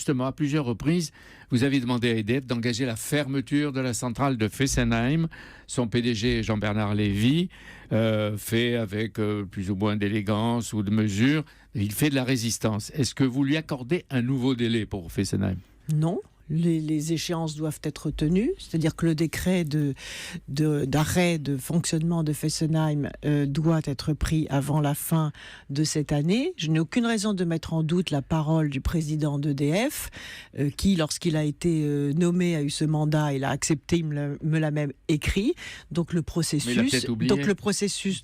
justement, à plusieurs reprises, vous avez demandé à EDF d'engager la fermeture de la centrale de Fessenheim. Son PDG, Jean-Bernard Lévy, fait avec plus ou moins d'élégance ou de mesure, il fait de la résistance. Est-ce que vous lui accordez un nouveau délai pour Fessenheim ? Non. Les échéances doivent être tenues, c'est-à-dire que le décret d'arrêt de fonctionnement de Fessenheim doit être pris avant la fin de cette année. Je n'ai aucune raison de mettre en doute la parole du président d'EDF, qui, lorsqu'il a été nommé, a eu ce mandat, il a accepté, il me l'a même écrit. Donc le processus... Mais il a peut-être oublié.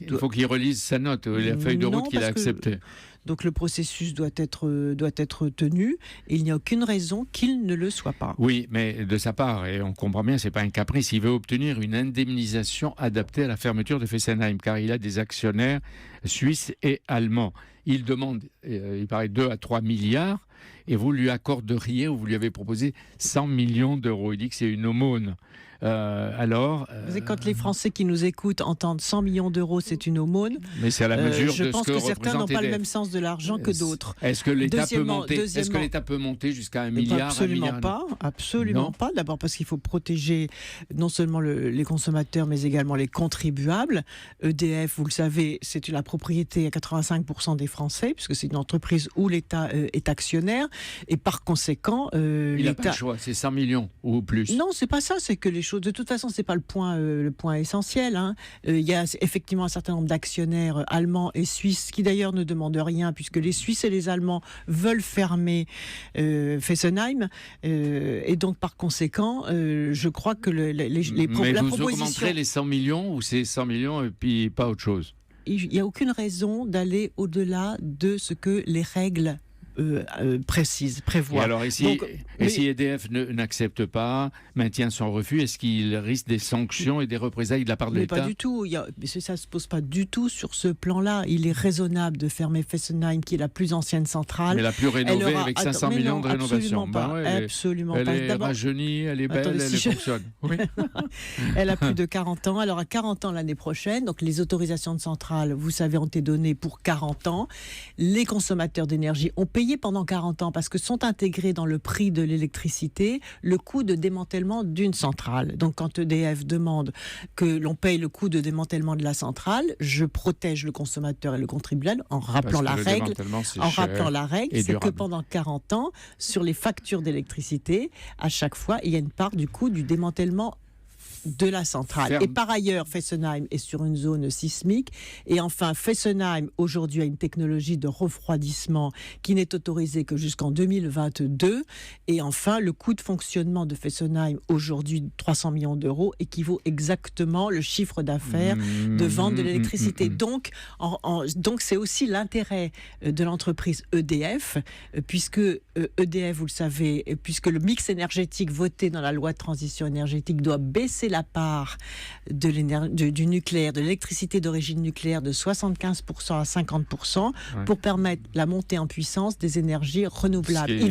Il faut qu'il relise sa note, la feuille de route qu'il a acceptée. Donc le processus doit être tenu et il n'y a aucune raison qu'il ne le soit pas. Oui, mais de sa part, et on comprend bien, c'est pas un caprice, il veut obtenir une indemnisation adaptée à la fermeture de Fessenheim, car il a des actionnaires suisses et allemands. Il demande, il paraît, 2 à 3 milliards, et vous lui accorderiez, ou vous lui avez proposé 100 millions d'euros. Il dit que c'est une aumône. Quand les Français qui nous écoutent entendent 100 millions d'euros, c'est une aumône. Mais c'est à la mesure de ce que représente EDF. Je pense que certains n'ont pas le même sens de l'argent que d'autres. Est-ce que l'État peut monter jusqu'à 1 milliard? Absolument pas. D'abord parce qu'il faut protéger non seulement les consommateurs, mais également les contribuables. EDF, vous le savez, c'est la propriété à 85% des Français, puisque c'est une entreprise où l'État est actionnaire. Et par conséquent, il n'a pas le choix, c'est 100 millions ou plus. Non, c'est pas ça, c'est que les choses... De toute façon, c'est pas le point essentiel. Il y a effectivement un certain nombre d'actionnaires allemands et suisses qui d'ailleurs ne demandent rien, puisque les Suisses et les Allemands veulent fermer Fessenheim. Et donc, par conséquent, je crois que Mais vous augmenterez les 100 millions ou c'est 100 millions et puis pas autre chose? Il n'y a aucune raison d'aller au-delà de ce que les règles prévoit. Et alors si EDF n'accepte pas, maintient son refus, est-ce qu'il risque des sanctions et des représailles de la part de l'État? Pas du tout. Ça ne se pose pas du tout sur ce plan-là. Il est raisonnable de fermer Fessenheim, qui est la plus ancienne centrale. Mais la plus rénovée, avec 500 millions de rénovation. Absolument pas. Elle est rajeunie, elle est belle, elle fonctionne. Oui. Elle a plus de 40 ans. Elle aura 40 ans l'année prochaine. Donc les autorisations de centrale, vous savez, ont été données pour 40 ans. Les consommateurs d'énergie ont payé pendant 40 ans parce que sont intégrés dans le prix de l'électricité le coût de démantèlement d'une centrale. Donc quand EDF demande que l'on paye le coût de démantèlement de la centrale, je protège le consommateur et le contribuable en rappelant la règle, c'est que pendant 40 ans, sur les factures d'électricité, à chaque fois, il y a une part du coût du démantèlement de la centrale. Et par ailleurs, Fessenheim est sur une zone sismique. Et enfin, Fessenheim, aujourd'hui, a une technologie de refroidissement qui n'est autorisée que jusqu'en 2022. Et enfin, le coût de fonctionnement de Fessenheim, aujourd'hui, 300 millions d'euros, équivaut exactement le chiffre d'affaires de vente de l'électricité. Donc, c'est aussi l'intérêt de l'entreprise EDF, puisque EDF, vous le savez, puisque le mix énergétique voté dans la loi de transition énergétique doit baisser la part du nucléaire, de l'électricité d'origine nucléaire de 75% à 50% pour permettre la montée en puissance des énergies renouvelables.